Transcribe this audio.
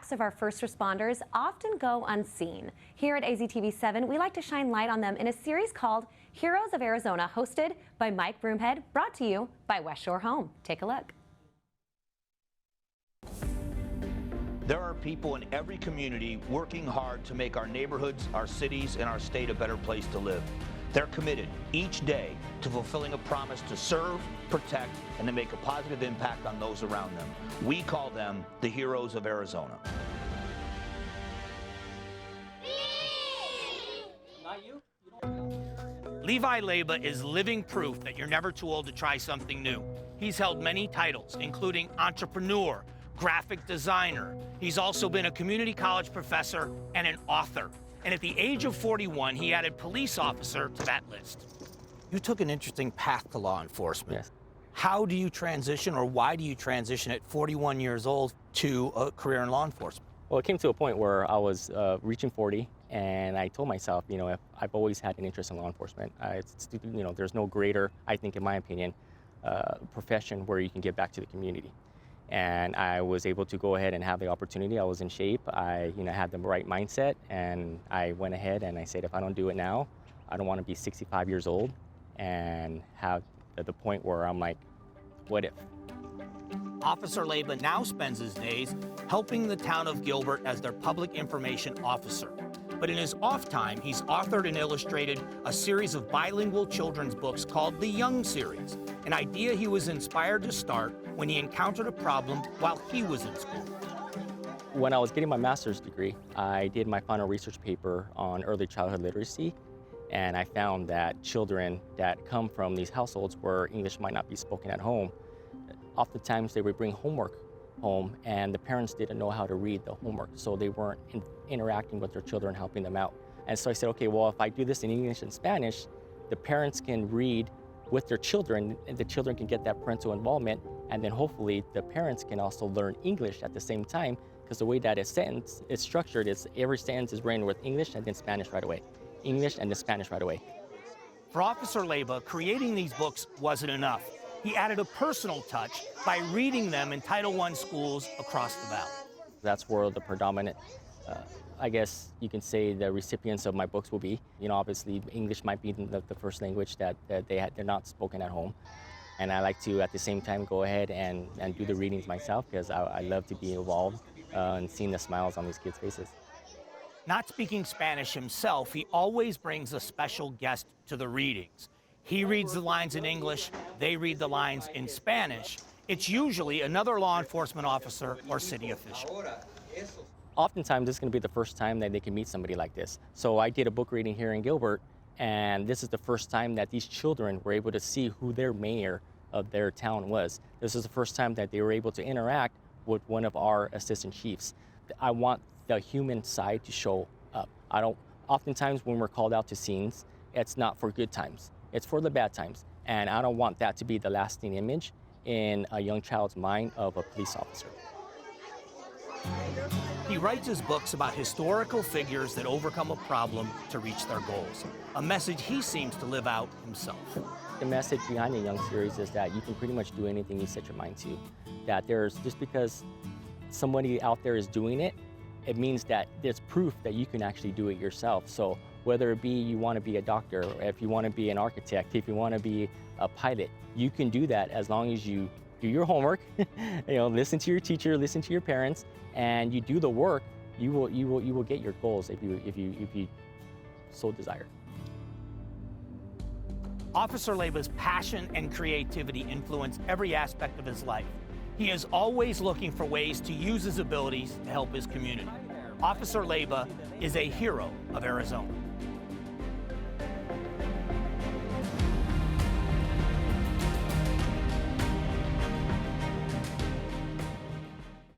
acts of our first responders often go unseen. Here at AZTV7, we like to shine light on them in a series called Heroes of Arizona, hosted by Mike Broomhead, brought to you by West Shore Home. Take a look. There are people in every community working hard to make our neighborhoods, our cities, and our state a better place to live. They're committed each day to fulfilling a promise to serve, protect, and to make a positive impact on those around them. We call them the Heroes of Arizona. Levi Leyba is living proof that you're never too old to try something new. He's held many titles, including entrepreneur, graphic designer. He's also been a community college professor and an author. And at the age of 41, he added police officer to that list. You took an interesting path to law enforcement. Yes. How do you transition, or why do you transition at 41 years old to a career in law enforcement? Well, it came to a point where I was reaching 40, and I told myself, you know, I've always had an interest in law enforcement. You know, there's no greater, I think, in my opinion, profession where you can give back to the community. And I was able to go ahead and have the opportunity. I was in shape. I, had the right mindset, and I went ahead and I said, if I don't do it now, I don't want to be 65 years old and have at the point where I'm like, what if? Officer Leyba now spends his days helping the town of Gilbert as their public information officer. But in his off time, he's authored and illustrated a series of bilingual children's books called the Young Series, an idea he was inspired to start when he encountered a problem while he was in school. When I was getting my master's degree, I did my final research paper on early childhood literacy, and I found that children that come from these households where English might not be spoken at home, oftentimes they would bring homework home, and the parents didn't know how to read the homework, so they weren't interacting with their children, helping them out. And so I said, okay, well, if I do this in English and Spanish, the parents can read with their children, and the children can get that parental involvement, and then hopefully the parents can also learn English at the same time, because the way that it's structured is every sentence is written with English and then Spanish right away. English and then Spanish right away. For Officer Leyba, creating these books wasn't enough. He added a personal touch by reading them in Title I schools across the valley. That's where the predominant, I guess you can say, the recipients of my books will be. Obviously English might be the first language that they're not spoken at home. And I like to, at the same time, go ahead and do the readings myself, because I love to be involved and seeing the smiles on these kids' faces. Not speaking Spanish himself, he always brings a special guest to the readings. He reads the lines in English, they read the lines in Spanish. It's usually another law enforcement officer or city official. Oftentimes, this is going to be the first time that they can meet somebody like this. So I did a book reading here in Gilbert, and this is the first time that these children were able to see who their mayor of their town was. This is the first time that they were able to interact with one of our assistant chiefs. I want the human side to show up. Oftentimes when we're called out to scenes, it's not for good times. It's for the bad times. And I don't want that to be the lasting image in a young child's mind of a police officer. He writes his books about historical figures that overcome a problem to reach their goals, a message he seems to live out himself. The message behind the Young Series is that you can pretty much do anything you set your mind to. That just because somebody out there is doing it, it means that there's proof that you can actually do it yourself. So whether it be you want to be a doctor, or if you want to be an architect, if you want to be a pilot, you can do that as long as you do your homework, listen to your teacher, listen to your parents, and you do the work. You will get your goals if you so desire. Officer Leyba's passion and creativity influence every aspect of his life. He is always looking for ways to use his abilities to help his community. Officer Leyba is a hero of Arizona.